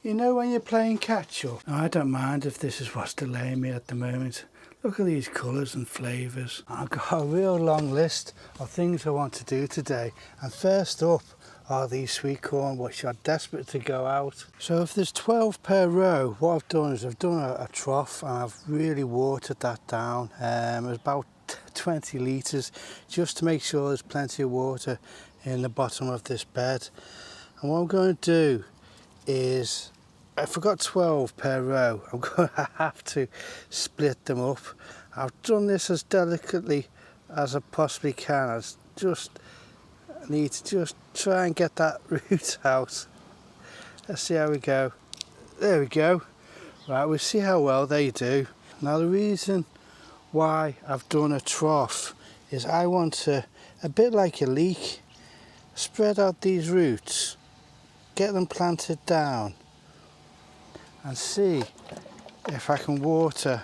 You know when you're playing catch up? I don't mind if this is what's delaying me at the moment. Look at these colours and flavours. I've got a real long list of things I want to do today. And first up are these sweet corn, which are desperate to go out. So if there's 12 per row, what I've done is I've done a trough and I've really watered that down. It's about 20 litres just to make sure there's plenty of water in the bottom of this bed. And what I'm going to do is, if I've got 12 per row, I'm going to have to split them up. I've done this as delicately as I possibly can. I just need to just try and get that root out. Let's see how we go. There we go. Right, we'll see how well they do. Now the reason why I've done a trough is I want to, a bit like a leek, spread out these roots, get them planted down and see if I can water.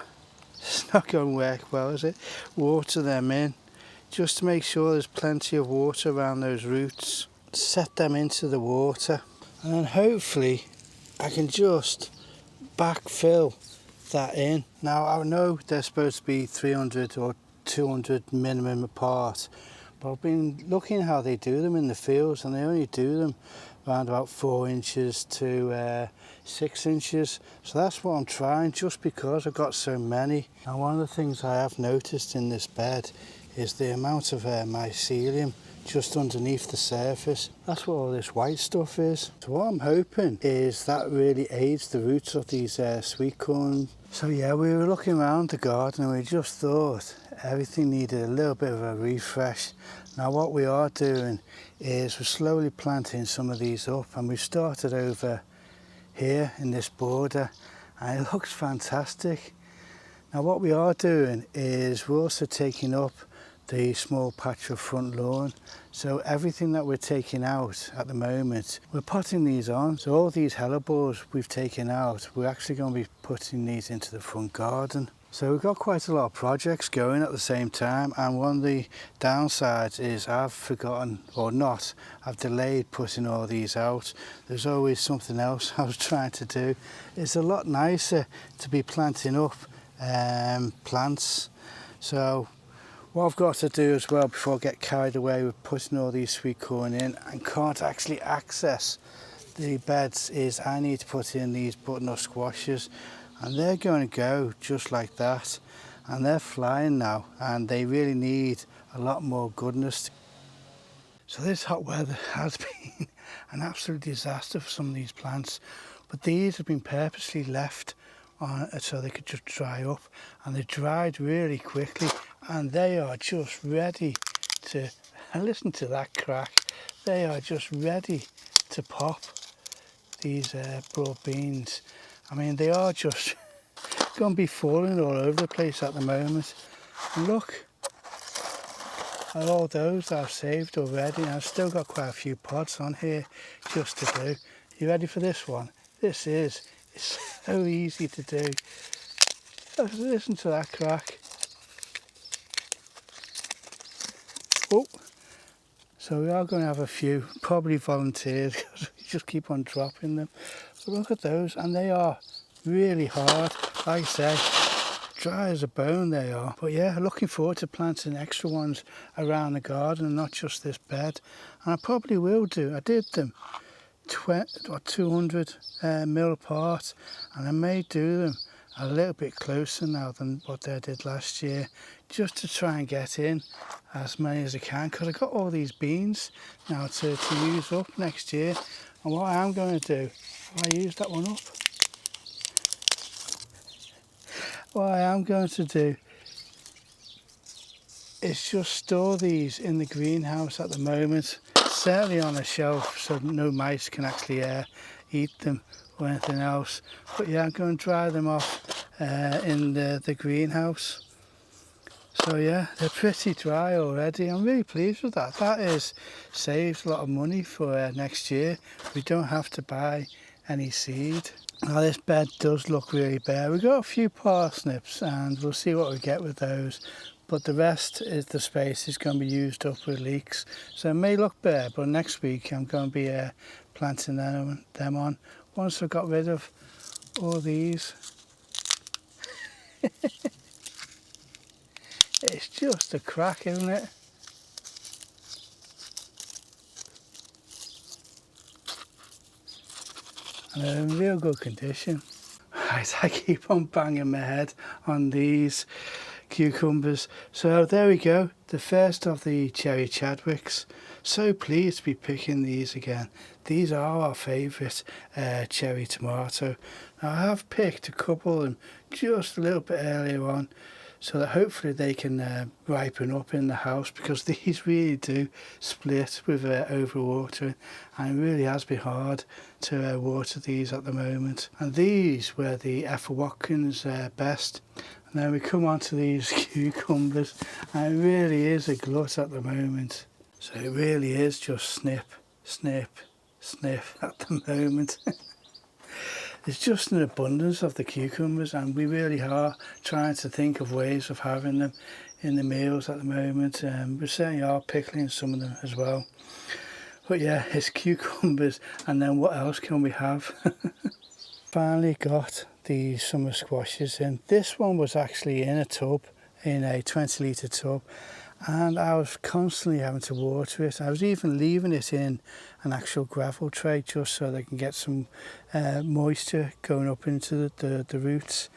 It's not going to work well, is it? Water them in just to make sure there's plenty of water around those roots. Set them into the water and then hopefully I can just backfill that in. Now I know they're supposed to be 300 or 200 minimum apart, but I've been looking how they do them in the fields and they only do them around about 4 inches to 6 inches. So that's what I'm trying, just because I've got so many. Now one of the things I have noticed in this bed is the amount of mycelium just underneath the surface. That's what all this white stuff is. So what I'm hoping is that really aids the roots of these sweet corn. So yeah, we were looking around the garden and we just thought everything needed a little bit of a refresh. Now what we are doing is we're slowly planting some of these up, and we've started over here in this border and it looks fantastic. Now what we are doing is we're also taking up the small patch of front lawn. So everything that we're taking out at the moment, we're potting these on. So all these hellebores we've taken out, we're actually going to be putting these into the front garden. So we've got quite a lot of projects going at the same time, and one of the downsides is I've forgotten, or not, I've delayed putting all these out. There's always something else I was trying to do. It's a lot nicer to be planting up plants. So what I've got to do as well before I get carried away with putting all these sweet corn in and can't actually access the beds is I need to put in these butternut squashes, and they're going to go just like that, and they're flying now and they really need a lot more goodness. So this hot weather has been an absolute disaster for some of these plants, but these have been purposely left on so they could just dry up, and they dried really quickly and they are just ready to, and listen to that crack, they are just ready to pop, these broad beans. I mean, they are just going to be falling all over the place at the moment. And look at all those that I've saved already. I've still got quite a few pods on here just to do. You ready for this one? This is, it's so easy to do. Just listen to that crack. Oh, so we are going to have a few, probably volunteers, because we just keep on dropping them. But look at those, and they are really hard, like I say, dry as a bone they are. But yeah, looking forward to planting extra ones around the garden, not just this bed. And I probably will do. I did them 200 mil apart, and I may do them a little bit closer now than what I did last year, just to try and get in as many as I can, because I've got all these beans now to use up next year. And what I am going to do, I use that one up. What I am going to do is just store these in the greenhouse at the moment, certainly on a shelf so no mice can actually eat them or anything else. But yeah, I'm going to dry them off in the greenhouse. So yeah, they're pretty dry already. I'm really pleased with that. That is saves a lot of money for next year. We don't have to buy any seed. Now this bed does look really bare. We've got a few parsnips and we'll see what we get with those. But the rest is the space is going to be used up with leeks. So it may look bare, but next week I'm going to be planting them on once I've got rid of all these. It's just a crack, isn't it? And they're in real good condition. Right, I keep on banging my head on these cucumbers. So there we go, the first of the cherry Chadwicks. So pleased to be picking these again. These are our favourite cherry tomato. Now, I have picked a couple of them just a little bit earlier on, so that hopefully they can ripen up in the house, because these really do split with overwatering, and it really has been hard to water these at the moment. And these were the F. Watkins best. And then we come on to these cucumbers, and it really is a glut at the moment. So it really is just snip, snip, snip at the moment. There's just an abundance of the cucumbers, and we really are trying to think of ways of having them in the meals at the moment. We certainly are pickling some of them as well. But yeah, it's cucumbers, and then what else can we have? Finally got the summer squashes in. This one was actually in a tub, in a 20-litre tub, and I was constantly having to water it. I was even leaving it in an actual gravel tray just so they can get some moisture going up into the roots.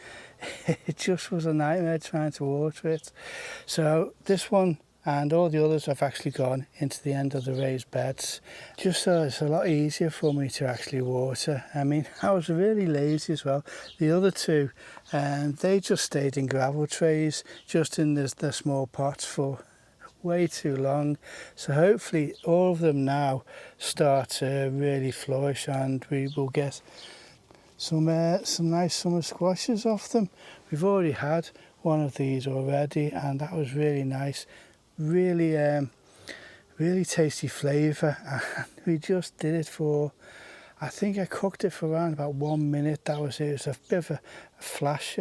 It just was a nightmare trying to water it. So this one and all the others have actually gone into the end of the raised beds, just so it's a lot easier for me to actually water. I mean, I was really lazy as well. The other two, they just stayed in gravel trays, just in the small pots for way too long. So hopefully all of them now start to really flourish, and we will get some nice summer squashes off them. We've already had one of these already, and that was really nice. Really really tasty flavour, and we just did it for, I think I cooked it for around about 1 minute. That was it. It was a bit of a flash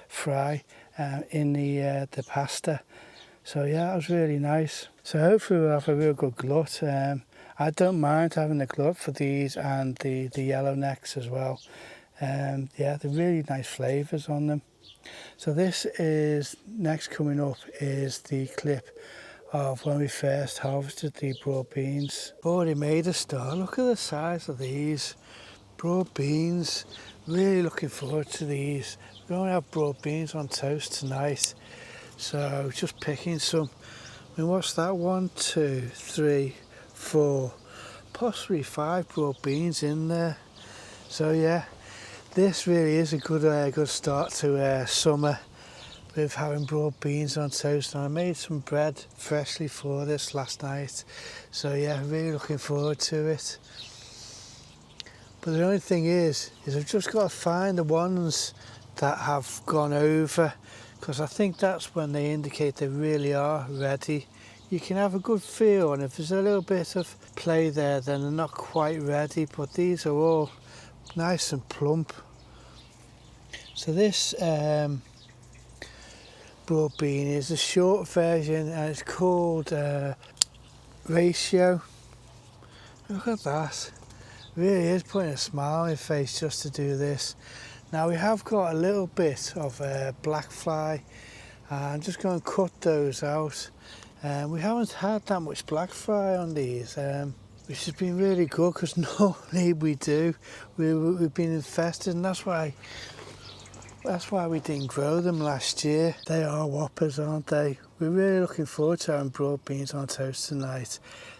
fry in the pasta. So yeah, that was really nice. So hopefully we'll have a real good glut. I don't mind having the glut for these and the yellow necks as well. Yeah, they're really nice flavours on them. So this is, next coming up is the clip of when we first harvested the broad beans. Already made a start. Look at the size of these broad beans. Really looking forward to these. We're going to have broad beans on toast tonight. So just picking some. I mean, what's that? 1, 2, 3, 4, possibly 5 broad beans in there. So yeah, this really is a good start to summer with having broad beans on toast. And I made some bread freshly for this last night. So yeah, really looking forward to it. But the only thing is I've just got to find the ones that have gone over, because I think that's when they indicate they really are ready. You can have a good feel, and if there's a little bit of play there, then they're not quite ready. But these are all nice and plump. So this broad bean is a short version, and it's called Ratio. Look at that. Really is putting a smile on your face just to do this. Now we have got a little bit of Blackfly. I'm just going to cut those out. We haven't had that much Blackfly on these, which has been really good, because normally we do. We've been infested, and that's why we didn't grow them last year. They are whoppers, aren't they? We're really looking forward to having broad beans on toast tonight.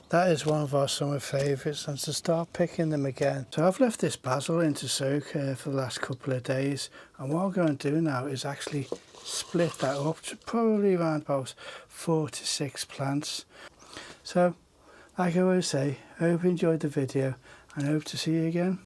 That is one of our summer favourites, and to start picking them again. So I've left this basil in to soak for the last couple of days, and what I'm going to do now is actually split that up to probably around about 4 to 6 plants. So like I always say, I hope you enjoyed the video, and I hope to see you again.